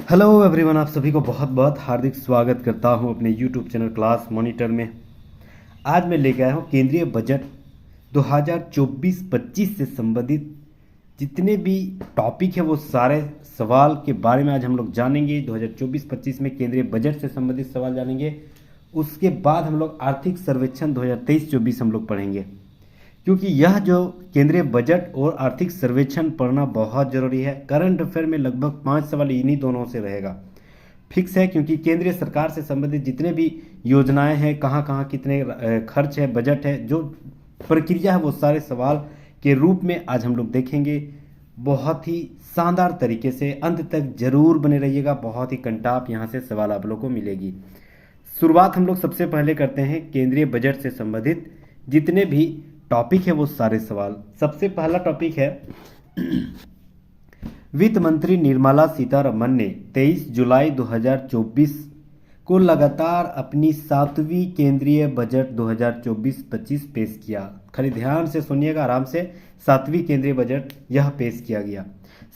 Hello everyone, आप सभी को बहुत बहुत हार्दिक स्वागत करता हूं अपने यूट्यूब चैनल क्लास मॉनिटर में। आज मैं लेके आया हूं केंद्रीय बजट 2024-25 से संबंधित जितने भी टॉपिक है वो सारे सवाल के बारे में आज हम लोग जानेंगे। 2024-25 में केंद्रीय बजट से संबंधित सवाल जानेंगे। उसके बाद हम लोग आर्थिक सर्वेक्षण 2023-24 हम लोग पढ़ेंगे, क्योंकि यह जो केंद्रीय बजट और आर्थिक सर्वेक्षण पढ़ना बहुत जरूरी है। करंट अफेयर में लगभग 5 सवाल इन्हीं दोनों से रहेगा, फिक्स है, क्योंकि केंद्रीय सरकार से संबंधित जितने भी योजनाएं हैं, कहाँ कहाँ कितने खर्च है, बजट है, जो प्रक्रिया है, वो सारे सवाल के रूप में आज हम लोग देखेंगे। बहुत ही शानदार तरीके से अंत तक जरूर बने रहिएगा। बहुत ही कंटाप यहाँ से सवाल आप लोग को मिलेगी। शुरुआत हम लोग सबसे पहले करते हैं केंद्रीय बजट से संबंधित जितने भी टॉपिक है वो सारे सवाल। सबसे पहला टॉपिक है वित्त मंत्री निर्मला सीतारमण ने 23 जुलाई 2024 को लगातार अपनी 7वीं केंद्रीय बजट 2024-25 पेश किया। खाली ध्यान से सुनिएगा, आराम से। 7वीं केंद्रीय बजट यह पेश किया गया।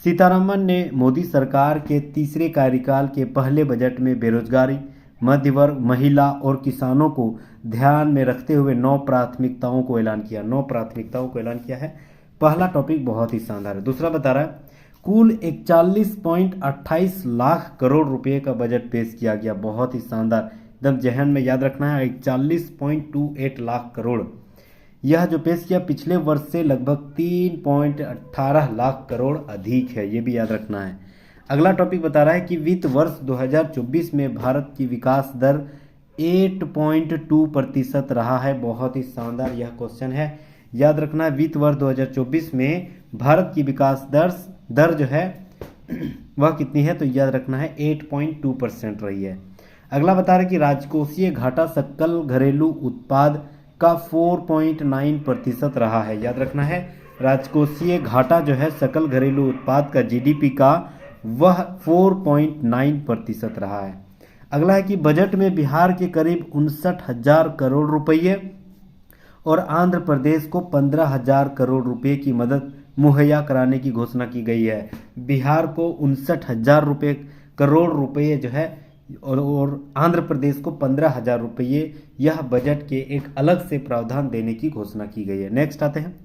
सीतारमण ने मोदी सरकार के तीसरे कार्यकाल के पहले बजट में बेरोजगारी, मध्य वर्ग, महिला और किसानों को ध्यान में रखते हुए 9 प्राथमिकताओं को ऐलान किया। 9 प्राथमिकताओं को ऐलान किया है। पहला टॉपिक बहुत ही शानदार है। दूसरा बता रहा है कुल 41.28 लाख करोड़ रुपए का बजट पेश किया गया। बहुत ही शानदार, एकदम जहन में याद रखना है। 41.28 लाख करोड़ यह जो पेश किया पिछले वर्ष से लगभग 3.18 लाख करोड़ अधिक है, ये भी याद रखना है। अगला टॉपिक बता रहा है कि वित्त वर्ष 2024 में भारत की विकास दर 8.2% रहा है। बहुत ही शानदार यह क्वेश्चन है, याद रखना है। वित्त वर्ष 2024 में भारत की विकास दर जो है वह कितनी है, तो याद रखना है 8.2% रही है। अगला बता रहा है कि राजकोषीय घाटा सकल घरेलू उत्पाद का 4.9% रहा है। याद रखना है, राजकोषीय घाटा जो है सकल घरेलू उत्पाद का, जीडीपी का, वह 4.9% रहा है। अगला है कि बजट में बिहार के करीब 59,000 करोड़ रुपये और आंध्र प्रदेश को 15,000 करोड़ रुपए की मदद मुहैया कराने की घोषणा की गई है। बिहार को 59,000 करोड़ रुपये जो है और आंध्र प्रदेश को 15,000 रुपये, यह बजट के एक अलग से प्रावधान देने की घोषणा की गई है। नेक्स्ट आते हैं,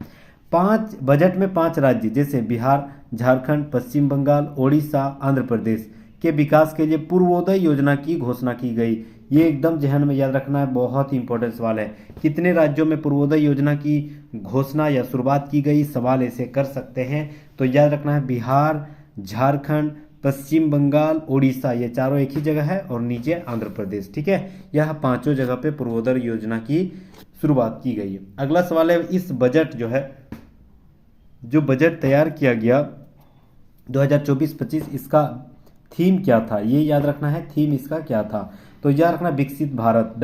बजट में 5 राज्य जैसे बिहार, झारखंड, पश्चिम बंगाल, ओडिशा, आंध्र प्रदेश के विकास के लिए पूर्वोदय योजना की घोषणा की गई। ये एकदम जहन में याद रखना है, बहुत ही इंपॉर्टेंट सवाल है। कितने राज्यों में पूर्वोदय योजना की घोषणा या शुरुआत की गई, सवाल ऐसे कर सकते हैं। तो याद रखना है बिहार, झारखंड, पश्चिम बंगाल, ओडिशा, ये चारों एक ही जगह है, और नीचे आंध्र प्रदेश। ठीक है, यह 5 जगह पे पूर्वोदय योजना की शुरुआत की गई है। अगला सवाल है, इस बजट जो बजट तैयार किया गया 2024-25, इसका थीम क्या था, ये याद रखना है। थीम इसका क्या था, तो याद रखना विकसित भारत,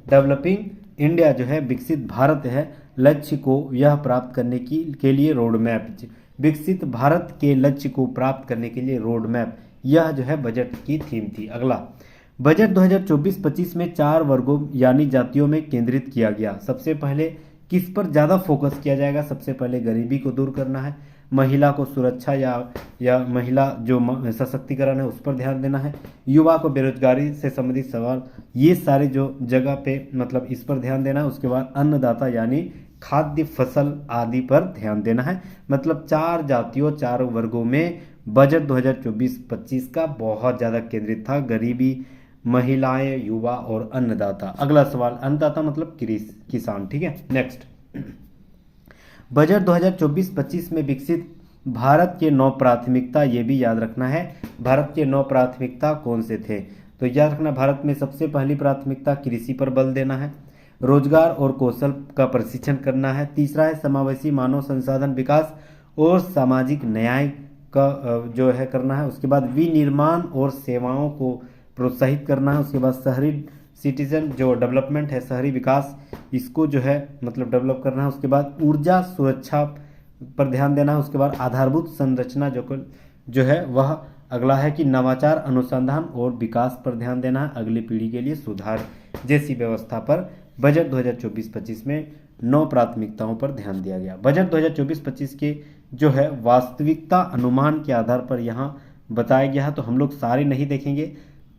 डेवलपिंग इंडिया जो है, विकसित भारत है लक्ष्य को यह प्राप्त करने के लिए रोड मैप। विकसित भारत के लक्ष्य को प्राप्त करने के लिए रोड मैप, यह जो है बजट की थीम थी। अगला, बजट 2024-25 में 4 वर्गों यानी जातियों में केंद्रित किया गया। सबसे पहले किस पर ज़्यादा फोकस किया जाएगा, सबसे पहले गरीबी को दूर करना है, महिला को सुरक्षा या महिला जो सशक्तिकरण है उस पर ध्यान देना है, युवा को बेरोजगारी से संबंधित सवाल, ये सारे जो जगह पे मतलब इस पर ध्यान देना है। उसके बाद अन्नदाता यानी खाद्य फसल आदि पर ध्यान देना है। मतलब 4 जातियों 4 वर्गों में बजट 2024-25 का बहुत ज़्यादा केंद्रित था, गरीबी, महिलाएं, युवा और अन्नदाता। अगला सवाल, अन्नदाता मतलब किसान। ठीक है, नेक्स्ट, बजट 2024-25 में विकसित भारत के 9 प्राथमिकता, ये भी याद रखना है। भारत के 9 प्राथमिकता कौन से थे, तो याद रखना, भारत में सबसे पहली प्राथमिकता कृषि पर बल देना है, रोजगार और कौशल का प्रशिक्षण करना है। तीसरा है समावेशी मानव संसाधन विकास और सामाजिक न्याय का जो है करना है। उसके बाद विनिर्माण और सेवाओं को प्रोत्साहित करना है। उसके बाद शहरी सिटीजन जो डेवलपमेंट है, शहरी विकास, इसको जो है मतलब डेवलप करना है। उसके बाद ऊर्जा सुरक्षा पर ध्यान देना है। उसके बाद आधारभूत संरचना जो है वह अगला है कि नवाचार, अनुसंधान और विकास पर ध्यान देना है। अगली पीढ़ी के लिए सुधार जैसी व्यवस्था पर बजट 2024-25 में 9 प्राथमिकताओं पर ध्यान दिया गया। बजट 2024-25 के जो है वास्तविकता अनुमान के आधार पर यहाँ बताया गया है, तो हम लोग सारे नहीं देखेंगे,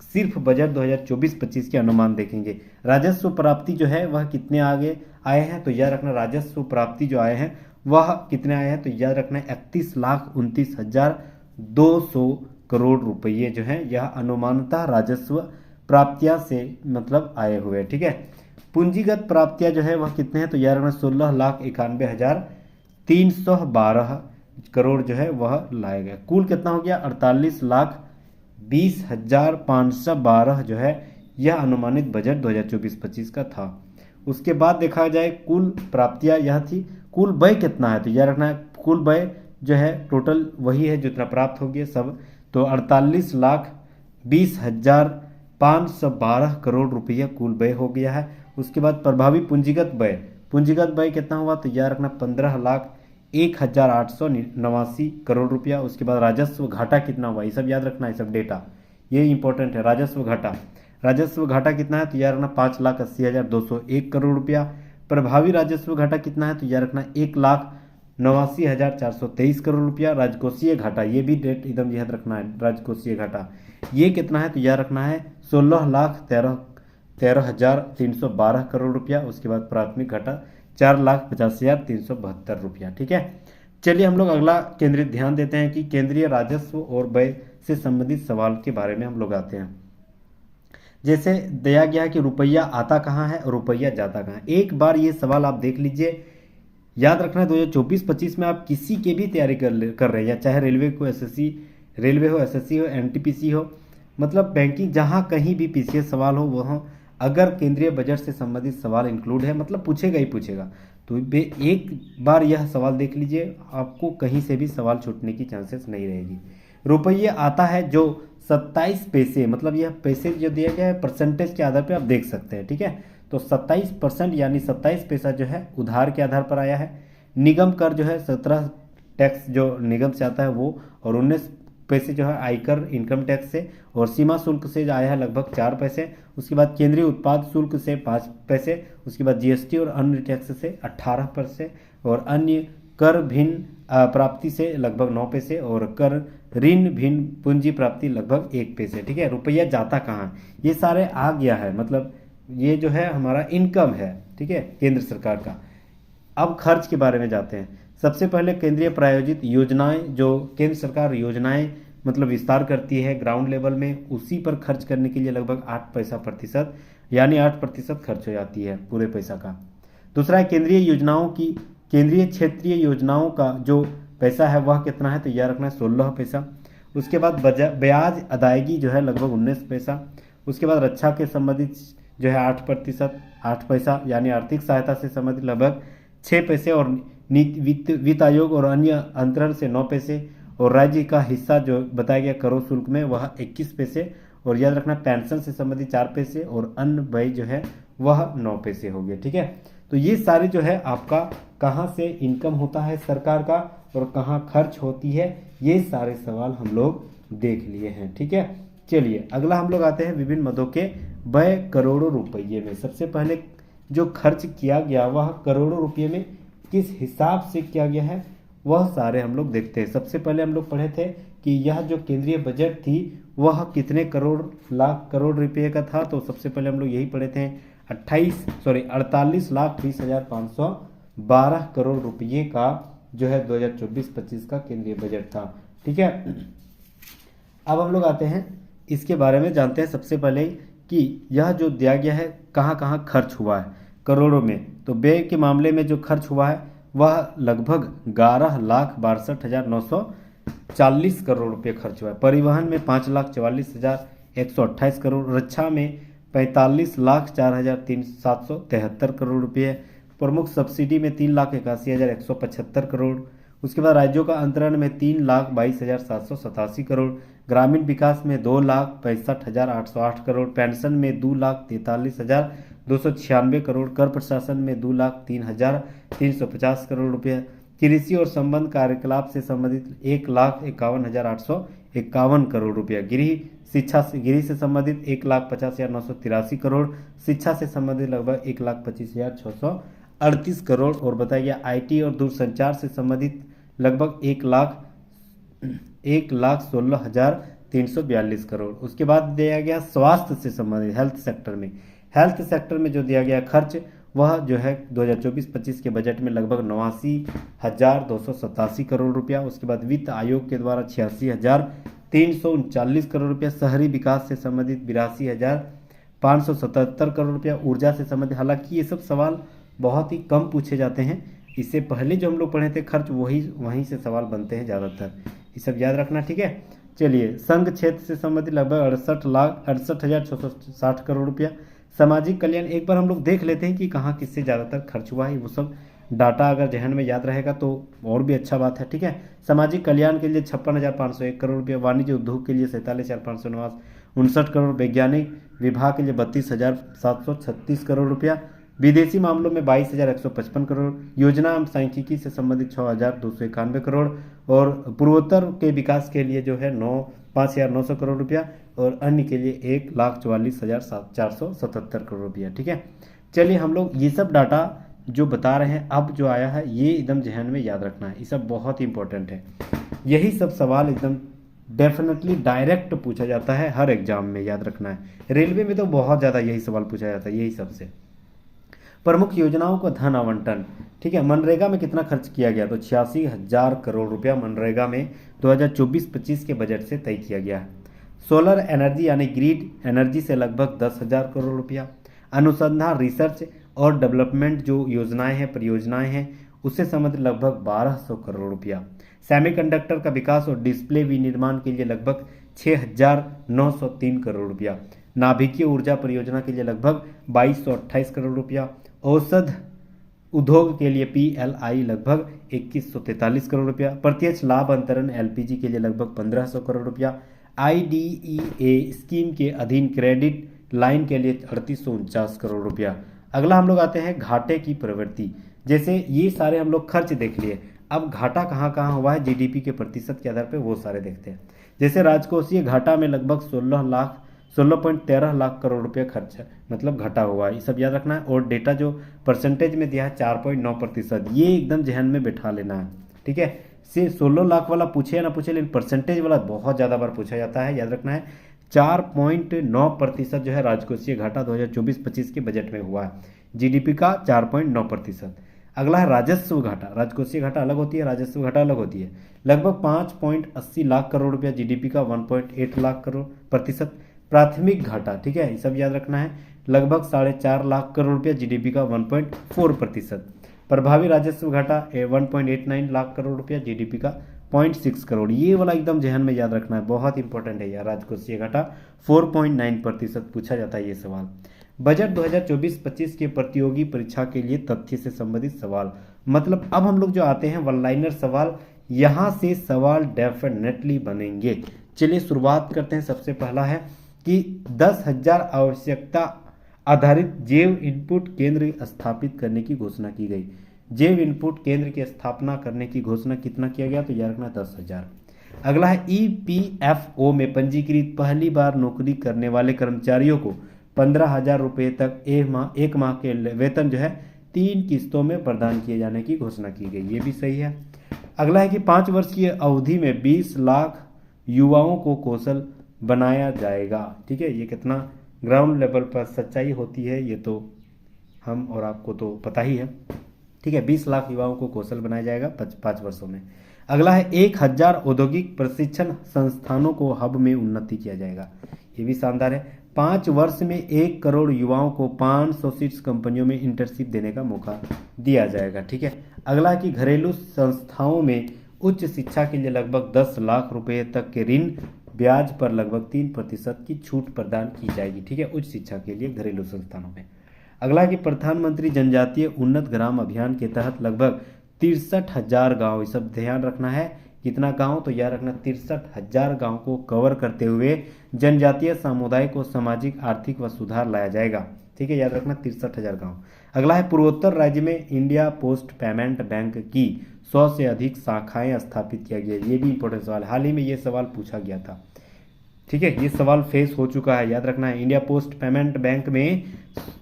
सिर्फ बजट 2024-25 के अनुमान देखेंगे। राजस्व प्राप्ति जो है वह कितने आगे आए हैं, तो याद रखना राजस्व प्राप्ति जो आए हैं वह कितने आए हैं, तो याद रखना 31,29,200 करोड़ रुपये जो है यह अनुमानतः राजस्व प्राप्तियां से मतलब आए हुए, ठीक है। पूंजीगत प्राप्तियां जो है वह कितने हैं, तो याद रखना 16,91,312 करोड़ जो है वह लाया गया। कुल कितना हो गया, 48,20,512 जो है यह अनुमानित बजट 2024-25 का था। उसके बाद देखा जाए कुल प्राप्तियां यह थी, कुल व्यय कितना है, तो यह रखना है कुल व्यय जो है टोटल वही है जितना प्राप्त हो गया सब, तो 48,20,512 करोड़ रुपया कुल व्यय हो गया है। उसके बाद प्रभावी पूंजीगत व्यय कितना हुआ, तो यह रखना 15,01,889 करोड़ रुपया। उसके बाद राजस्व घाटा कितना हुआ, ये सब याद रखना है, सब डेटा ये इंपॉर्टेंट है। राजस्व घाटा कितना है, तो यह रखना 5,80,201 करोड़ रुपया। प्रभावी राजस्व घाटा कितना है, तो यह रखना 1,89,423 करोड़ रुपया। राजकोषीय घाटा, ये भी डेट एकदम याद रखना है, राजकोषीय घाटा ये कितना है, तो यह रखना है 16,13,312 करोड़ रुपया। उसके बाद प्राथमिक घाटा 4,85,372 रुपया, ठीक है। चलिए हम लोग अगला केंद्रित ध्यान देते हैं कि केंद्रीय राजस्व और व्यय से संबंधित सवाल के बारे में हम लोग आते हैं। जैसे दिया गया है कि रुपया आता कहाँ है और रुपया जाता कहाँ है। एक बार ये सवाल आप देख लीजिए, याद रखना 2024-25 में आप किसी के भी तैयारी कर रहे हैं, या चाहे रेलवे हो, एसएससी हो, एनटीपीसी हो, मतलब बैंकिंग जहाँ कहीं भी पीसीएस सवाल हो वहाँ अगर केंद्रीय बजट से संबंधित सवाल इंक्लूड है मतलब पूछेगा ही पूछेगा। तो एक बार यह सवाल देख लीजिए, आपको कहीं से भी सवाल छूटने की चांसेस नहीं रहेगी। रुपये आता है जो 27 पैसे, मतलब यह पैसे जो दिया गया है परसेंटेज के आधार पे आप देख सकते हैं, ठीक है। तो 27% यानी 27 पैसा जो है उधार के आधार पर आया है। निगम कर जो है 17 टैक्स जो निगम से आता है वो, और 19 पैसे जो है आयकर इनकम टैक्स से, और सीमा शुल्क से आया है लगभग 4 पैसे। उसके बाद केंद्रीय उत्पाद शुल्क से 5 पैसे। उसके बाद जीएसटी और अन्य टैक्स से 18 पैसे, और अन्य कर भिन्न प्राप्ति से लगभग 9 पैसे, और कर ऋण भिन्न पूंजी प्राप्ति लगभग 1 पैसे, ठीक है। रुपया जाता कहाँ, ये सारे आ गया है, मतलब ये जो है हमारा इनकम है, ठीक है, केंद्र सरकार का। अब खर्च के बारे में जाते हैं। सबसे पहले केंद्रीय प्रायोजित योजनाएं, जो केंद्र सरकार योजनाएं मतलब विस्तार करती है ग्राउंड लेवल में, उसी पर खर्च करने के लिए लगभग 8 पैसा प्रतिशत यानी 8% खर्च हो जाती है पूरे पैसा का। दूसरा है केंद्रीय क्षेत्रीय योजनाओं का जो पैसा है वह कितना है, तो यह रखना है 16 पैसा। उसके बाद ब्याज अदायगी जो है लगभग 19 पैसा। उसके बाद रक्षा के संबंधित जो है 8% 8 पैसा यानी आर्थिक सहायता से संबंधित लगभग 6 पैसे, और वित्त आयोग और अन्य अंतरण से 9 पैसे, और राज्य का हिस्सा जो बताया गया करों शुल्क में वह 21 पैसे, और याद रखना पेंशन से संबंधित 4 पैसे, और अन्य व्यय जो है वह 9 पैसे हो गए, ठीक है। तो ये सारे जो है आपका कहाँ से इनकम होता है सरकार का और कहाँ खर्च होती है, ये सारे सवाल हम लोग देख लिए हैं, ठीक है। चलिए अगला हम लोग आते हैं विभिन्न मदों के व्यय करोड़ों रुपये में। सबसे पहले जो खर्च किया गया वह करोड़ों रुपये में किस हिसाब से किया गया है वह सारे हम लोग देखते हैं। सबसे पहले हम लोग पढ़े थे कि यह जो केंद्रीय बजट थी वह कितने लाख करोड़ रुपये का था, तो सबसे पहले हम लोग यही पढ़े थे 48,20,512 करोड़ रुपये का जो है 2024-25 का केंद्रीय बजट था, ठीक है। अब हम लोग आते हैं इसके बारे में जानते हैं सबसे पहले कि यह जो दिया गया है कहाँ कहाँ खर्च हुआ है करोड़ों में। तो व्यय के मामले में जो खर्च हुआ है वह लगभग 11,62,940 करोड़ रुपये खर्च हुआ है। परिवहन में 5,44,128 करोड़, रक्षा में 45,04,773 करोड़ रुपये, प्रमुख सब्सिडी में 3,81,175 करोड़। उसके बाद राज्यों का अंतरण में 3,22,787 करोड़, ग्रामीण विकास में 2,65,808 करोड़, पेंशन में 2,43,296 करोड़, कर प्रशासन में 2,03,350 करोड़ रुपये, कृषि और संबंध कार्यकलाप से संबंधित 1,51,851 करोड़ रुपया, गृह से संबंधित 1,50,983 करोड़, शिक्षा से संबंधित लगभग 1,25,638 करोड़, और बताया गया आईटी और दूरसंचार से संबंधित लगभग 1,16,342 करोड़। उसके बाद दिया गया स्वास्थ्य से संबंधित हेल्थ सेक्टर में, हेल्थ सेक्टर में जो दिया गया खर्च वह जो है 2024-25 के बजट में लगभग 89,287 करोड़ रुपया। उसके बाद वित्त आयोग के द्वारा 86,339 करोड़ रुपया, शहरी विकास से संबंधित 82,577 करोड़ रुपया, ऊर्जा से संबंधित। हालांकि ये सब सवाल बहुत ही कम पूछे जाते हैं, इससे पहले जो हम लोग पढ़े थे खर्च वहीं से सवाल बनते हैं ज़्यादातर, ये सब याद रखना, ठीक है। चलिए, संघ क्षेत्र से संबंधित लगभग 68,68,660 करोड़ रुपया। सामाजिक कल्याण एक बार हम लोग देख लेते हैं कि कहाँ किससे ज़्यादातर खर्च हुआ है, वो सब डाटा अगर जहन में याद रहेगा तो और भी अच्छा बात है, ठीक है। सामाजिक कल्याण के लिए 56,501 करोड़ रुपया, वाणिज्य उद्योग के लिए 47,559 करोड़, वैज्ञानिक विभाग के लिए 32,736 करोड़ रुपया, विदेशी मामलों में 22,155 करोड़, योजना एवं सांख्यिकी से संबंधित 6,291 करोड़, और पूर्वोत्तर के विकास के लिए जो है 5,900 करोड़ रुपया, और अन्य के लिए 1,44,477 करोड़ रुपया, ठीक है। चलिए, हम लोग ये सब डाटा जो बता रहे हैं अब जो आया है ये एकदम जहन में याद रखना है, ये सब बहुत ही इंपॉर्टेंट है। यही सब सवाल एकदम डेफिनेटली डायरेक्ट पूछा जाता है हर एग्जाम में, याद रखना है। रेलवे में तो बहुत ज़्यादा यही सवाल पूछा जाता है, यही सबसे। प्रमुख योजनाओं का धन आवंटन, ठीक है। मनरेगा में कितना खर्च किया गया, तो 86,000 करोड़ रुपया मनरेगा में 2024-25 के बजट से तय किया गया है। सोलर एनर्जी यानी ग्रिड एनर्जी से लगभग 10,000 करोड़ रुपया। अनुसंधान, रिसर्च और डेवलपमेंट जो योजनाएं हैं, परियोजनाएं हैं, उससे संबंधित लगभग 1,200 करोड़ रुपया। सेमीकंडक्टर का विकास और डिस्प्ले विनिर्माण के लिए लगभग 6,903 करोड़ रुपया। नाभिकीय ऊर्जा परियोजना के लिए लगभग 2,228 करोड़ रुपया। औषध उद्योग के लिए PLI लगभग 2,143 करोड़ रुपया। प्रत्यक्ष लाभ अंतरण LPG के लिए लगभग 1,500 करोड़ रुपया। IDEA स्कीम के अधीन क्रेडिट लाइन के लिए 3,849 करोड़ रुपया। अगला हम लोग आते हैं घाटे की प्रवृत्ति। जैसे ये सारे हम लोग खर्च देख लिए, अब घाटा कहाँ कहाँ हुआ है GDP के प्रतिशत के आधार पर वो सारे देखते हैं। जैसे राजकोषीय घाटा में लगभग 16.13 लाख करोड़ रुपया खर्च है, मतलब घटा हुआ है, ये सब याद रखना है। और डेटा जो परसेंटेज में दिया है 4.9%, ये एकदम जहन में बैठा लेना है, ठीक है। से 16 लाख वाला पूछे या ना पूछे, लेकिन परसेंटेज वाला बहुत ज़्यादा बार पूछा जाता है, याद रखना है। 4.9% जो है राजकोषीय घाटा 2024-25 के बजट में हुआ है, GDP का 4.9%। अगला है राजस्व घाटा। राजकोषीय घाटा अलग होती है, राजस्व घाटा अलग होती है। लगभग 5.80 लाख करोड़ रुपया, GDP का 1.8 लाख करोड़ प्रतिशत। प्राथमिक घाटा, ठीक है, ये सब याद रखना है, लगभग 4.5 लाख करोड़ रुपया, GDP का 1.4%। प्रभावी राजस्व घाटा 1.89 लाख करोड़ रुपया, GDP का 0.6 करोड़। ये वाला एकदम जहन में याद रखना है, बहुत इंपॉर्टेंट है यार। राजकोषीय घाटा 4.9% पूछा जाता है ये सवाल। बजट 2024-25 के प्रतियोगी परीक्षा के लिए तथ्य से संबंधित सवाल, मतलब अब हम लोग जो आते हैं वन लाइनर सवाल, यहाँ से सवाल डेफिनेटली बनेंगे। चलिए शुरुआत करते हैं। सबसे पहला है कि 10,000 आवश्यकता आधारित जैव इनपुट केंद्र स्थापित करने की घोषणा की गई। जैव इनपुट केंद्र की स्थापना करने की घोषणा कितना किया गया, तो याद रखना 10,000। अगला है EPFO में पंजीकृत पहली बार नौकरी करने वाले कर्मचारियों को 15,000 रुपये तक एक माह के वेतन जो है 3 किस्तों में प्रदान किए जाने की घोषणा की गई, ये भी सही है। अगला है कि 5 वर्ष की अवधि में 20 लाख युवाओं को कौशल बनाया जाएगा, ठीक है। ये कितना ग्राउंड लेवल पर सच्चाई होती है ये तो हम और आपको तो पता ही है, ठीक है। 20 लाख युवाओं को कौशल बनाया जाएगा 5 वर्षों में। अगला है 1,000 औद्योगिक प्रशिक्षण संस्थानों को हब में उन्नति किया जाएगा, ये भी शानदार है। 5 वर्ष में 1 करोड़ युवाओं को 506 कंपनियों में इंटर्नशिप देने का मौका दिया जाएगा, ठीक है। अगला है कि घरेलू संस्थाओं में उच्च शिक्षा के लिए लगभग 10 लाख रुपए तक के ऋण ब्याज पर लगभग 3% की छूट प्रदान की जाएगी, ठीक है, उच्च शिक्षा के लिए घरेलू संस्थानों में। अगला कि प्रधानमंत्री जनजातीय उन्नत ग्राम अभियान के तहत लगभग 63,000 गाँव, ये सब ध्यान रखना है, कितना गांव, तो याद रखना 63,000 गाँव को कवर करते हुए जनजातीय समुदाय को सामाजिक आर्थिक व सुधार लाया जाएगा, ठीक है, याद रखना 63,000 गाँव। अगला है पूर्वोत्तर राज्य में इंडिया पोस्ट पेमेंट बैंक की 100 से अधिक शाखाएं स्थापित किया गया, ये भी इंपॉर्टेंट सवाल है, हाल ही में ये सवाल पूछा गया था, ठीक है, ये सवाल फेस हो चुका है, याद रखना है। इंडिया पोस्ट पेमेंट बैंक में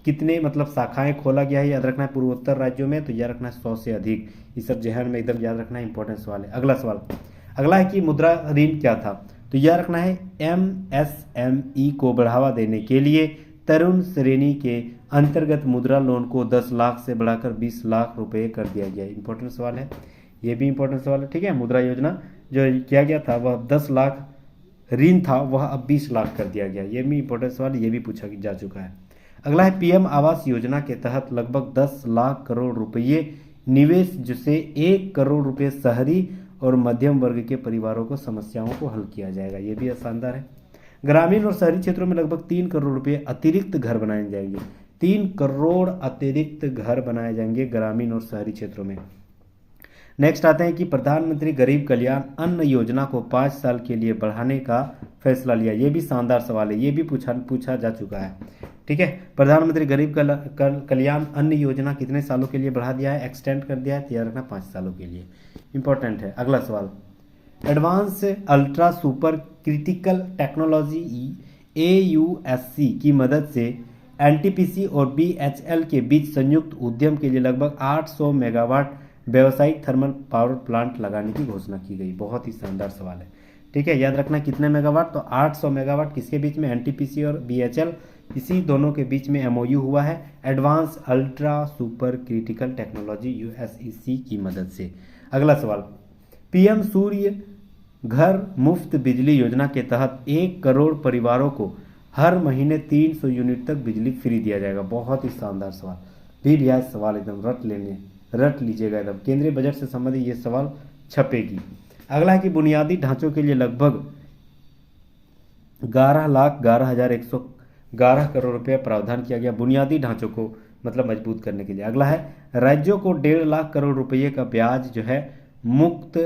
कितने मतलब शाखाएं खोला गया है, याद रखना है पूर्वोत्तर राज्यों में, तो याद रखना है 100 से अधिक, ये सब जहन में एकदम याद रखना है, इंपॉर्टेंट सवाल है। अगला सवाल, अगला है कि मुद्रा ऋण क्या था, तो याद रखना है MSME को बढ़ावा देने के लिए तरुण श्रेणी के अंतर्गत मुद्रा लोन को 10 लाख से बढ़ाकर 20 लाख रुपए कर दिया गया। इंपॉर्टेंट सवाल है, ये भी इंपॉर्टेंट सवाल है, ठीक है। मुद्रा योजना जो किया गया था वह 10 लाख ऋण था, वह अब 20 लाख कर दिया गया। ये भी इंपॉर्टेंट सवाल, ये भी पूछा जा चुका है। अगला है PM आवास योजना के तहत लगभग 10 लाख करोड़ रुपये निवेश, जिससे 1 करोड़ रुपये शहरी और मध्यम वर्ग के परिवारों को समस्याओं को हल किया जाएगा। ये भी शानदार है। ग्रामीण और शहरी क्षेत्रों में लगभग 3 करोड़ रुपये अतिरिक्त घर बनाए जाएंगे। 3 करोड़ अतिरिक्त घर बनाए जाएंगे ग्रामीण और शहरी क्षेत्रों में। नेक्स्ट आते हैं कि प्रधानमंत्री गरीब कल्याण अन्न योजना को 5 साल के लिए बढ़ाने का फैसला लिया। ये भी शानदार सवाल है, ये भी पूछा जा चुका है, ठीक है। प्रधानमंत्री गरीब कल्याण अन्न योजना कितने सालों के लिए बढ़ा दिया है, एक्सटेंड कर दिया है, तो याद रखना 5 सालों के लिए। इंपॉर्टेंट है। अगला सवाल, advance ultra super critical technology AUSC की मदद से NTPC और BHEL के बीच संयुक्त उद्यम के लिए लगभग 800 मेगावाट व्यावसायिक थर्मल पावर प्लांट लगाने की घोषणा की गई। बहुत ही शानदार सवाल है, ठीक है। याद रखना कितने मेगावाट, तो 800 मेगावाट किसके बीच में, NTPC और BHEL, इसी दोनों के बीच में MOU हुआ है advance ultra super critical technology USEC की मदद से। अगला सवाल, PM सूर्य घर मुफ्त बिजली योजना के तहत 1 करोड़ परिवारों को हर महीने 300 यूनिट तक बिजली फ्री दिया जाएगा। बहुत ही शानदार सवाल, भी रियाज सवाल एकदम रट लीजिएगा एकदम। केंद्रीय बजट से संबंधित ये सवाल छपेगी। अगला है कि बुनियादी ढांचों के लिए लगभग 11,11,111 करोड़ रुपये प्रावधान किया गया, बुनियादी ढांचों को मतलब मजबूत करने के लिए। अगला है राज्यों को 1.5 लाख करोड़ रुपये का ब्याज जो है मुक्त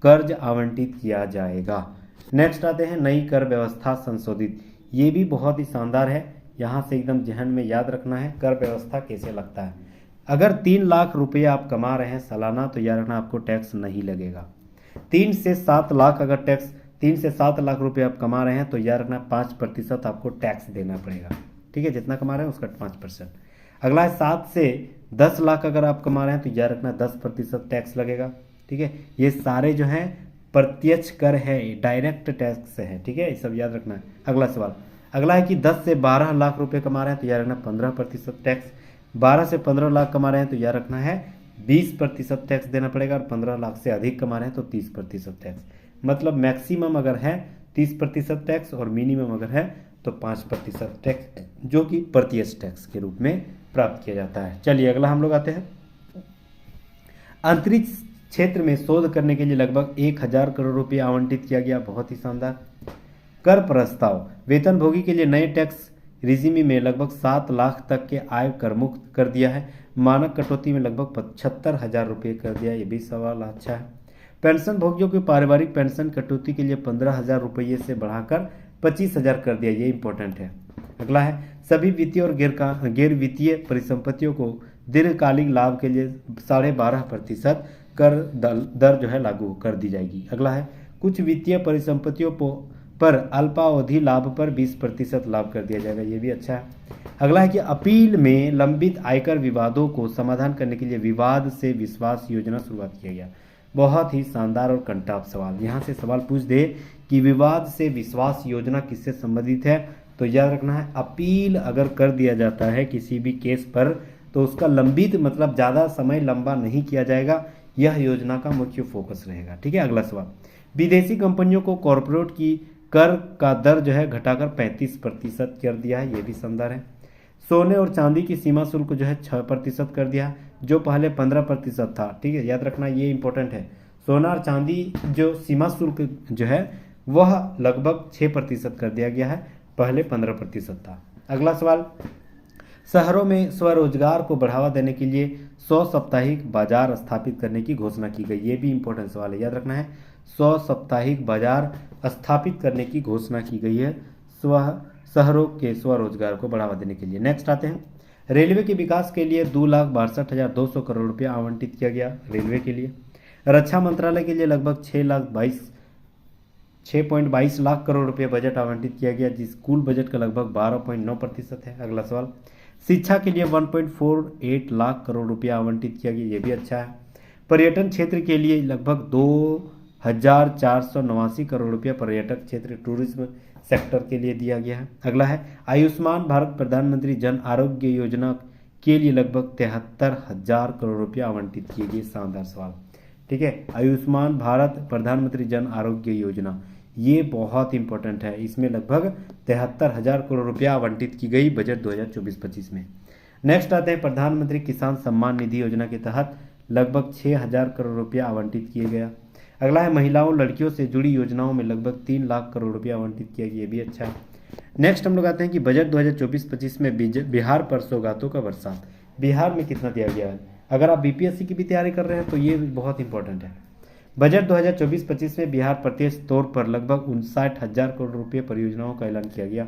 कर्ज आवंटित किया जाएगा। नेक्स्ट आते हैं नई कर व्यवस्था संशोधित। ये भी बहुत ही शानदार है, यहाँ से एकदम जहन में याद रखना है कर व्यवस्था कैसे लगता है। अगर 3 लाख रुपये आप कमा रहे हैं सालाना, तो याद रखना आपको टैक्स नहीं लगेगा। 3 से 7 लाख अगर 3 से 7 लाख रुपये आप कमा रहे हैं, तो याद रखना 5% आपको टैक्स देना पड़ेगा, ठीक है। जितना कमा रहे हैं उसका 5%। अगला है 7 से 10 लाख अगर आप कमा रहे हैं, तो याद रखना 10% टैक्स लगेगा, ठीक है। ये सारे जो हैं प्रत्यक्ष कर है, डायरेक्ट टैक्स है, ठीक है, ये सब याद रखना है। अगला सवाल, अगला है कि 10 से 12 लाख रुपए कमा रहे हैं, तो याद रखना 15% टैक्स। 12 से 15 लाख कमा रहे हैं, तो याद रखना है 20% टैक्स देना पड़ेगा, और 15 लाख से अधिक कमा रहे हैं तो 30% टैक्स। मतलब मैक्सिमम अगर है 30% टैक्स और मिनिमम अगर है तो 5% टैक्स, जो कि प्रत्यक्ष टैक्स के रूप में प्राप्त किया जाता है। चलिए अगला हम लोग आते हैं, अंतरिक्ष क्षेत्र में शोध करने के लिए लगभग 1000 करोड़ रुपये आवंटित किया गया। बहुत ही शानदार। कर प्रस्ताव, वेतनभोगी के लिए नए टैक्स रिजिमी में लगभग 7 लाख तक के आय कर मुक्त कर दिया है। मानक कटौती में लगभग 75,000 रुपये कर दिया, ये भी सवाल अच्छा है। पेंशन भोगियों की पारिवारिक पेंशन कटौती के लिए 15,000 रुपये से बढ़ाकर 25,000 कर दिया, ये इंपॉर्टेंट है। अगला है सभी वित्तीय और गैर वित्तीय परिसंपत्तियों को दीर्घकालिक लाभ के लिए 12.5% कर दर जो है लागू कर दी जाएगी। अगला है कुछ वित्तीय परिसंपत्तियों पर अल्पावधि लाभ पर 20% लाभ कर दिया जाएगा, ये भी अच्छा है। अगला है कि अपील में लंबित आयकर विवादों को समाधान करने के लिए विवाद से विश्वास योजना शुरुआत किया गया। बहुत ही शानदार और कंटाप सवाल। यहाँ से सवाल पूछ दे कि विवाद से विश्वास योजना किससे संबंधित है, तो याद रखना है अपील अगर कर दिया जाता है किसी भी केस पर, तो उसका लंबित मतलब ज़्यादा समय लंबा नहीं किया जाएगा, यह योजना का मुख्य फोकस रहेगा, ठीक है। अगला सवाल, विदेशी कंपनियों को कॉरपोरेट की कर का दर जो है घटाकर 35% कर दिया है, ये भी शानदार है। सोने और चांदी की सीमा शुल्क जो है 6% कर दिया, जो पहले 15% था, ठीक है, याद रखना ये इंपॉर्टेंट है। सोना और चांदी जो सीमा शुल्क जो है वह लगभग 6% कर दिया गया है, पहले 15% था। अगला सवाल, शहरों में स्वरोजगार को बढ़ावा देने के लिए 100 साप्ताहिक बाजार स्थापित करने की घोषणा की गई, ये भी इंपॉर्टेंट सवाल है, याद रखना है 100 साप्ताहिक बाजार स्थापित करने की घोषणा की गई है शहरों के स्वरोजगार को बढ़ावा देने के लिए। नेक्स्ट आते हैं, रेलवे के विकास के लिए 2,62,200 करोड़ रुपया आवंटित किया गया रेलवे के लिए। रक्षा मंत्रालय के लिए लगभग 6.22 लाख करोड़ रुपये बजट आवंटित किया गया, जिस कुल बजट का लगभग 12.9% है। अगला सवाल, शिक्षा के लिए 1.48 लाख करोड़ रुपया आवंटित किया गया, ये भी अच्छा है। पर्यटन क्षेत्र के लिए लगभग 1489 करोड़ रुपया पर्यटक क्षेत्र टूरिज्म सेक्टर के लिए दिया गया है। अगला है आयुष्मान भारत प्रधानमंत्री जन आरोग्य योजना के लिए लगभग 73,000 करोड़ रुपया आवंटित किए गए। शानदार सवाल, ठीक है। आयुष्मान भारत प्रधानमंत्री जन आरोग्य योजना ये बहुत इंपॉर्टेंट है, इसमें लगभग 73,000 करोड़ रुपया आवंटित की गई बजट 2024-25 में। नेक्स्ट आते हैं प्रधानमंत्री किसान सम्मान निधि योजना के तहत लगभग 6,000 करोड़ रुपया आवंटित किया गया। अगला है महिलाओं लड़कियों से जुड़ी योजनाओं में लगभग 3 लाख करोड़ रुपया आवंटित किया गया, ये भी अच्छा है। नेक्स्ट हम लोग आते हैं कि बजट 2024-25 में बिहार पर सौगातों का बरसात, बिहार में कितना दिया गया है। अगर आप बीपीएससी की भी तैयारी कर रहे हैं तो ये बहुत इंपॉर्टेंट है। बजट 2024-25 में बिहार प्रत्यक्ष तौर पर लगभग 59,000 करोड़ रुपये परियोजनाओं का ऐलान किया गया।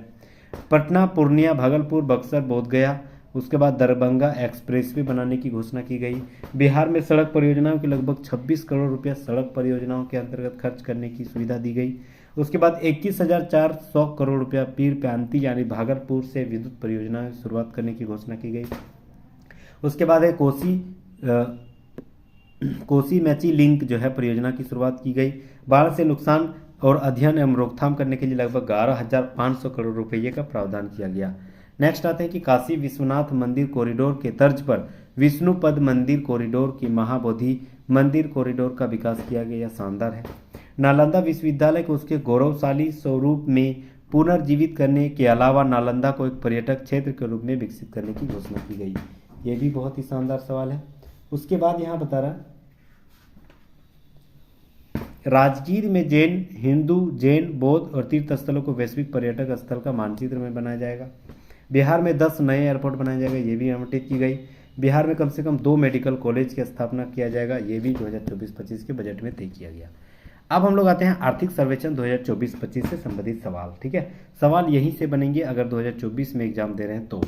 पटना, पूर्णिया, भागलपुर, बक्सर, बोधगया, उसके बाद दरभंगा एक्सप्रेसवे बनाने की घोषणा की गई। बिहार में सड़क परियोजनाओं के लगभग 26 करोड़ रुपया सड़क परियोजनाओं के अंतर्गत खर्च करने की सुविधा दी गई। उसके बाद 21,400 करोड़ रुपया पीर प्यांती यानी भागलपुर से विद्युत परियोजना की शुरुआत करने की घोषणा की गई। उसके बाद है कोसी मैची लिंक जो है परियोजना की शुरुआत की गई। बाढ़ से नुकसान और अध्ययन एवं रोकथाम करने के लिए लगभग 11,500 करोड़ रुपये का प्रावधान किया गया। नेक्स्ट आते हैं कि काशी विश्वनाथ मंदिर कॉरिडोर के तर्ज पर विष्णुपद मंदिर कॉरिडोर की महाबोधि मंदिर कॉरिडोर का विकास किया गया, शानदार है। नालंदा विश्वविद्यालय को उसके गौरवशाली स्वरूप में पुनर्जीवित करने के अलावा नालंदा को एक पर्यटक क्षेत्र के रूप में विकसित करने की घोषणा की गई, ये भी बहुत ही शानदार सवाल है। उसके बाद यहाँ बता रहा राजगीर में जैन, हिंदू, जैन, बौद्ध और तीर्थ स्थलों को वैश्विक पर्यटक स्थल का मानचित्र में बनाया जाएगा। बिहार में 10 नए एयरपोर्ट बनाया जाएगा, ये भी आवंटित की गई। बिहार में कम से कम 2 मेडिकल कॉलेज की स्थापना किया जाएगा, ये भी 2024-25 के बजट में तय किया गया। अब हम लोग आते हैं आर्थिक सर्वेक्षण 2024-25 से संबंधित सवाल, ठीक है। सवाल यहीं से बनेंगे अगर 2024 में एग्जाम दे रहे हैं तो।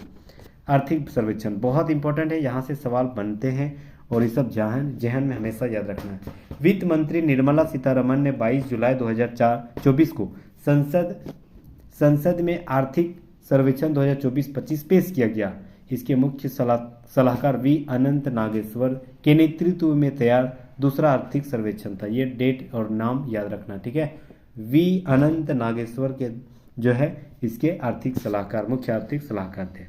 आर्थिक सर्वेक्षण बहुत इंपॉर्टेंट है, यहाँ से सवाल बनते हैं और ये सब जहन में हमेशा याद रखना है। वित्त मंत्री निर्मला सीतारमण ने 22 जुलाई 2024 को संसद में आर्थिक सर्वेक्षण 2024-25 पेश किया गया। इसके मुख्य सलाहकार वी अनंत नागेश्वर के नेतृत्व में तैयार दूसरा आर्थिक सर्वेक्षण था। ये डेट और नाम याद रखना, ठीक है। वी अनंत नागेश्वर के जो है इसके आर्थिक सलाहकार, मुख्य आर्थिक सलाहकार थे।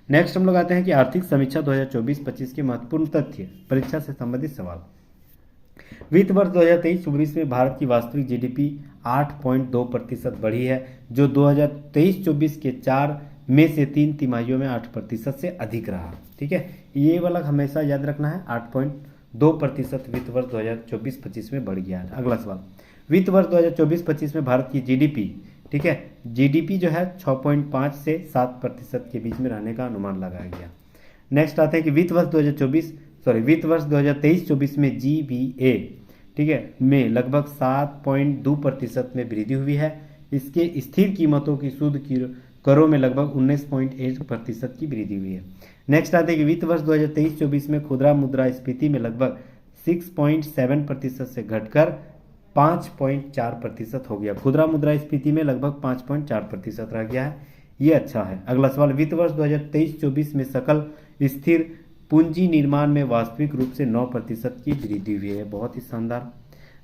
नेक्स्ट हम लोग आते हैं कि आर्थिक समीक्षा 2024-25 के महत्वपूर्ण तथ्य, परीक्षा से संबंधित सवाल। वित्त वर्ष 2023-24 में भारत की वास्तविक जीडीपी 8.2% बढ़ी है, जो 2023-24 के 4 में से 3 तिमाहियों में 8% से अधिक रहा, ठीक है। ये वाला हमेशा याद रखना है, 8.2% वित्त वर्ष 2024-25 में बढ़ गया है। अगला सवाल, वित्त वर्ष 2024-25 में भारत की जीडीपी, ठीक है, जीडीपी जो है 6.5 से 7% के बीच में रहने का अनुमान लगाया गया। नेक्स्ट आते हैं कि वित्त वर्ष 2023-24 में जीवीए, ठीक है, में लगभग 7.2% में वृद्धि हुई है। इसके स्थिर कीमतों की शुद्ध करों में लगभग 19.1% की वृद्धि हुई है। नेक्स्ट आते हैं कि वित्त वर्ष 2023-24 में खुदरा मुद्रास्फीति में लगभग 6.7% से घटकर 5.4% हो गया। खुदरा मुद्रास्फीति में लगभग 5.4% रह गया है, ये अच्छा है। अगला सवाल, वित्त वर्ष 2023-24 में सकल स्थिर पूंजी निर्माण में वास्तविक रूप से 9% की वृद्धि हुई है, बहुत ही शानदार।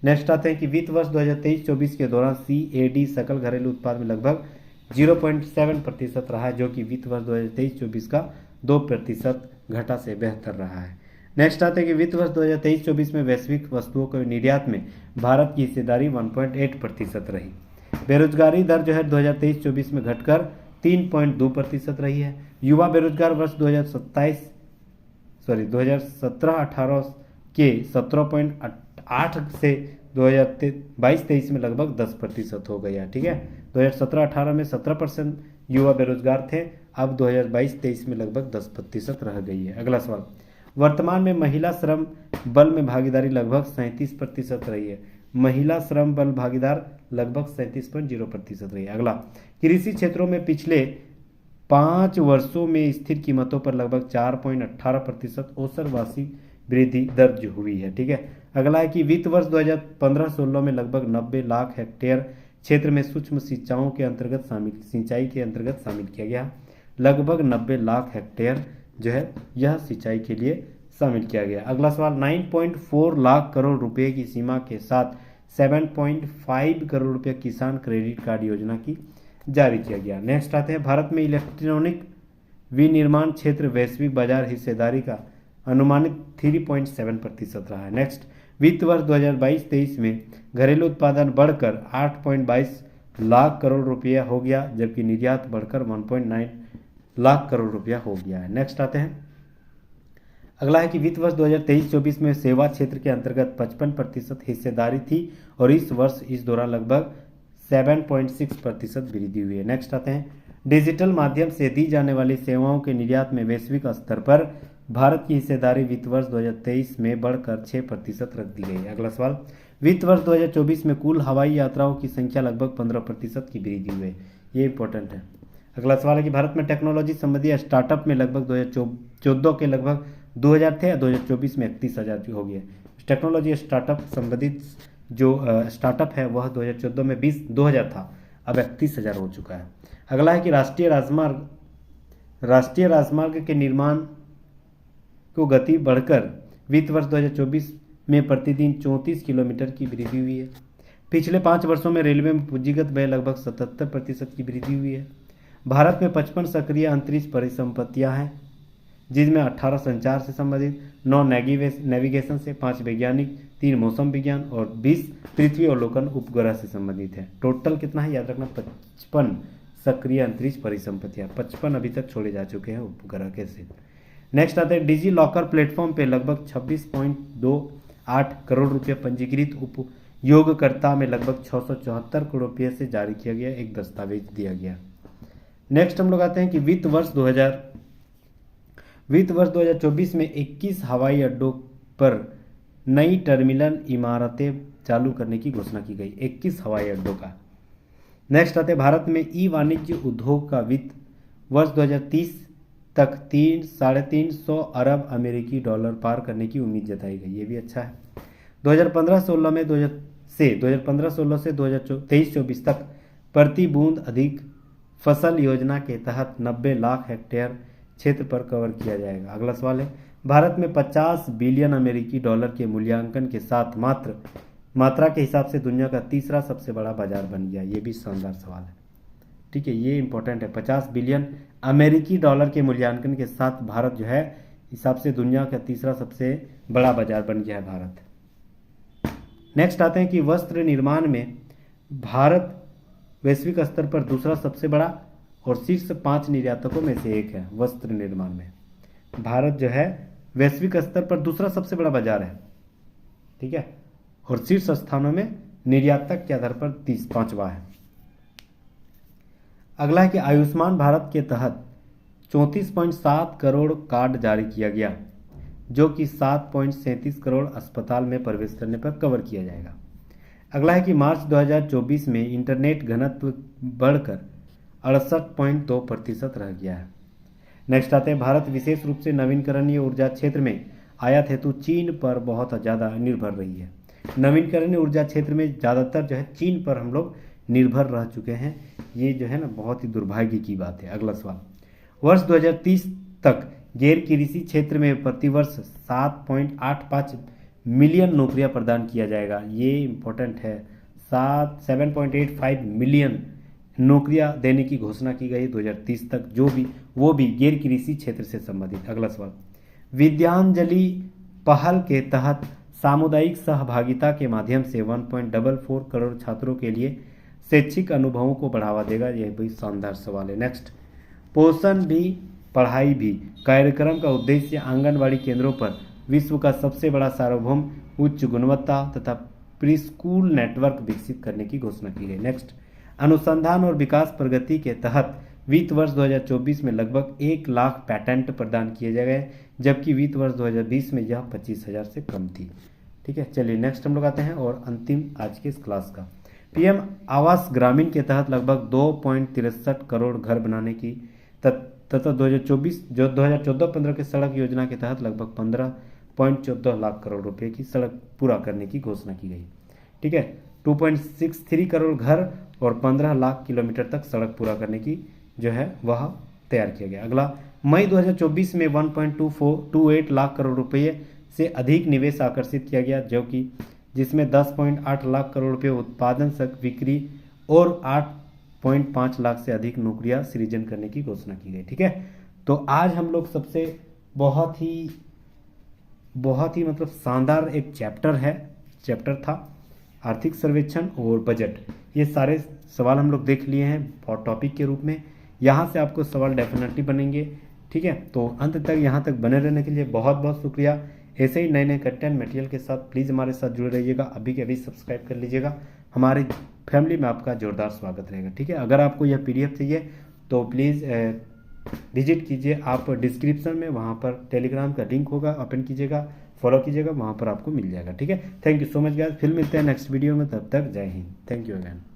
नेक्स्ट आते हैं कि वित्त वर्ष 2023-24 के दौरान CAD सकल घरेलू उत्पाद में लगभग 0.7% रहा है, जो कि वित्त वर्ष 2023-24 का 2% घटा से बेहतर रहा है। नेक्स्ट आते हैं कि वित्त वर्ष 2023-24 में वैश्विक वस्तुओं के निर्यात में भारत की हिस्सेदारी 1.8% रही। बेरोजगारी दर जो है 2023-24 में घटकर 3.2% रही है। युवा बेरोजगार वर्ष 2017-18 के 17.8 से 2022-23 में लगभग 10% हो गया, ठीक है। 2017-18 में 17% युवा बेरोजगार थे, अब 2022-23 में लगभग 10% रह गई है। अगला सवाल, वर्तमान में महिला श्रम बल में भागीदारी लगभग 37% रही है। महिला श्रम बल भागीदार लगभग 37.0% रही है। अगला, कृषि क्षेत्रों में पिछले 5 वर्षों में स्थिर कीमतों पर लगभग 4.18% औसत वार्षिक वृद्धि दर्ज हुई है, ठीक है। अगला है कि वित्त वर्ष 2015-16 में लगभग 90 लाख हेक्टेयर क्षेत्र में सूक्ष्म सिंचाई के अंतर्गत शामिल किया गया। लगभग 90 लाख हेक्टेयर जो है यह सिंचाई के लिए शामिल किया गया। अगला सवाल, 9.4 लाख करोड़ रुपए की सीमा के साथ 7.5 करोड़ रुपये किसान क्रेडिट कार्ड योजना की जारी किया गया। नेक्स्ट आते हैं, भारत में इलेक्ट्रॉनिक विनिर्माण क्षेत्र वैश्विक बाजार हिस्सेदारी का अनुमानित 3.7% रहा है। नेक्स्ट, वित्त वर्ष 2022-23 में घरेलू उत्पादन बढ़कर 8.22 लाख करोड़ रुपया हो गया, जबकि निर्यात बढ़कर 1.9 लाख करोड़ रुपया हो गया है। नेक्स्ट आते हैं, अगला है कि वित्त वर्ष 2023-24 में सेवा क्षेत्र के अंतर्गत 55% हिस्सेदारी थी और इस वर्ष इस दौरान लगभग 7.6% वृद्धि हुई है। नेक्स्ट आते हैं, डिजिटल माध्यम से दी जाने वाली सेवाओं के निर्यात में वैश्विक स्तर पर भारत की हिस्सेदारी वित्त वर्ष 2023 में बढ़कर 6% रख दी गई है। अगला सवाल, वित्त वर्ष 2024 में कुल हवाई यात्राओं की संख्या लगभग 15% की वृद्धि हुई है। ये इंपॉर्टेंट है। अगला सवाल है कि भारत में टेक्नोलॉजी संबंधी स्टार्टअप में लगभग 2014 के लगभग 2000 थे, 2024 में 31,000 हो गए। टेक्नोलॉजी स्टार्टअप संबंधित जो स्टार्टअप है वह 2014 में 20,000 था, अब 31,000 हो चुका है। अगला है कि राष्ट्रीय राजमार्ग के निर्माण को गति बढ़कर वित्त वर्ष 2024 में प्रतिदिन 34 किलोमीटर की वृद्धि हुई है। पिछले 5 वर्षों में रेलवे में पूंजीगत व्यय लगभग 77% की वृद्धि हुई है। भारत में 55 सक्रिय अंतरिक्ष परिसंपत्तियां हैं, जिसमें 18 संचार से संबंधित, 9 नेविगेशन से, 5 वैज्ञानिक, 3 मौसम विज्ञान और 20 पृथ्वी अवलोकन उपग्रह से संबंधित है। टोटल कितना है याद रखना, 55 सक्रिय अंतरिक्ष परिसंपत्तियां, 55 अभी तक छोड़े जा चुके हैं उपग्रह के से। नेक्स्ट आते हैं, डिजी लॉकर प्लेटफॉर्म पे लगभग 26.28 करोड़ रुपये पंजीकृत उपयोगकर्ता में लगभग 674 करोड़ रुपये से जारी किया गया एक दस्तावेज दिया गया। नेक्स्ट हम लोग आते हैं कि वित्त वर्ष 2024 में 21 हवाई अड्डों पर नई टर्मिनल इमारतें चालू करने की घोषणा की गई, 21 हवाई अड्डों का। नेक्स्ट आते हैं, भारत में ई वाणिज्य उद्योग का वित्त वर्ष 2030 तक 350 अरब अमेरिकी डॉलर पार करने की उम्मीद जताई गई। ये भी अच्छा है। 2015-16 से 2023-24 तक प्रति बूंद अधिक फसल योजना के तहत 90 लाख हेक्टेयर क्षेत्र पर कवर किया जाएगा। अगला सवाल है, भारत में 50 बिलियन अमेरिकी डॉलर के मूल्यांकन के साथ मात्रा के हिसाब से दुनिया का तीसरा सबसे बड़ा बाजार बन गया। ये भी शानदार सवाल है, ठीक है, ये इंपॉर्टेंट है। 50 बिलियन अमेरिकी डॉलर के मूल्यांकन के साथ भारत जो है हिसाब से दुनिया का तीसरा सबसे बड़ा बाजार बन गया है भारत। नेक्स्ट आते हैं कि वस्त्र निर्माण में भारत वैश्विक स्तर पर दूसरा सबसे बड़ा और शीर्ष 5 निर्यातकों में से एक है। वस्त्र निर्माण में भारत जो है वैश्विक स्तर पर दूसरा सबसे बड़ा बाजार है, ठीक है, और शीर्ष स्थानों में निर्यातक के आधार पर 5वां है। अगला है कि आयुष्मान भारत के तहत 34.7 करोड़ कार्ड जारी किया गया, जो कि 7.37 करोड़ अस्पताल में प्रवेश करने पर कवर किया जाएगा। अगला है कि मार्च 2024 में इंटरनेट घनत्व बढ़कर 68.2% रह गया है। नेक्स्ट आते हैं, भारत विशेष रूप से नवीकरणीय ऊर्जा क्षेत्र में आयात हेतु चीन पर बहुत ज़्यादा निर्भर रही है। नवीकरणीय ऊर्जा क्षेत्र में ज़्यादातर जो है चीन पर हम लोग निर्भर रह चुके हैं। ये जो है ना बहुत ही दुर्भाग्य की बात है। अगला सवाल, वर्ष 2030 तक गैर कृषि क्षेत्र में प्रतिवर्ष 7.85 मिलियन नौकरियां प्रदान किया जाएगा। ये इंपॉर्टेंट है, 7.85 मिलियन नौकरियां देने की घोषणा की गई 2030 तक, वो भी गैर कृषि क्षेत्र से संबंधित। अगला सवाल, विद्यांजलि पहल के तहत सामुदायिक सहभागिता के माध्यम से 1.44 करोड़ छात्रों के लिए शैक्षिक अनुभवों को बढ़ावा देगा। यह भी शानदार सवाल है। नेक्स्ट, पोषण भी पढ़ाई भी कार्यक्रम का उद्देश्य आंगनबाड़ी केंद्रों पर विश्व का सबसे बड़ा सार्वभौम उच्च गुणवत्ता तथा प्री स्कूल नेटवर्क विकसित करने की घोषणा की गई। नेक्स्ट, अनुसंधान और विकास प्रगति के तहत वित्त वर्ष 2024 में लगभग 1 लाख पैटेंट प्रदान किए गए, जबकि वित्त वर्ष 2020 में यह 25,000 से कम थी। ठीक है, चलिए नेक्स्ट हम लोग आते हैं और अंतिम आज के इस क्लास का, पीएम आवास ग्रामीण के तहत लगभग 2.63 करोड़ घर बनाने की तथा 2014-15 के सड़क योजना के तहत लगभग 15.14 लाख करोड़ रुपए की सड़क पूरा करने की घोषणा की गई। ठीक है, 2.63 करोड़ घर और 15 लाख किलोमीटर तक सड़क पूरा करने की जो है वह तैयार किया गया। अगला, मई 2024 में 1.28 लाख करोड़ रुपये से अधिक निवेश आकर्षित किया गया, जो कि जिसमें 10.8 लाख करोड़ रुपये उत्पादन तक बिक्री और 8.5 लाख से अधिक नौकरियां सृजन करने की घोषणा की गई। ठीक है, तो आज हम लोग सबसे बहुत ही मतलब शानदार एक चैप्टर था आर्थिक सर्वेक्षण और बजट। ये सारे सवाल हम लोग देख लिए हैं और टॉपिक के रूप में। यहाँ से आपको सवाल डेफिनेटली बनेंगे। ठीक है, तो अंत तक यहाँ तक बने रहने के लिए बहुत बहुत शुक्रिया। ऐसे ही नए नए कंटेंट मटेरियल के साथ प्लीज़ हमारे साथ जुड़े रहिएगा। अभी के अभी सब्सक्राइब कर लीजिएगा। हमारी फैमिली में आपका जोरदार स्वागत रहेगा। ठीक है, अगर आपको यह PDF चाहिए तो प्लीज़ विजिट कीजिए आप डिस्क्रिप्शन में, वहाँ पर टेलीग्राम का लिंक होगा, ओपन कीजिएगा, फॉलो कीजिएगा, वहाँ पर आपको मिल जाएगा। ठीक है, thank you so much guys. फिर मिलते हैं नेक्स्ट वीडियो में, तब तक जय हिंद। Thank you again.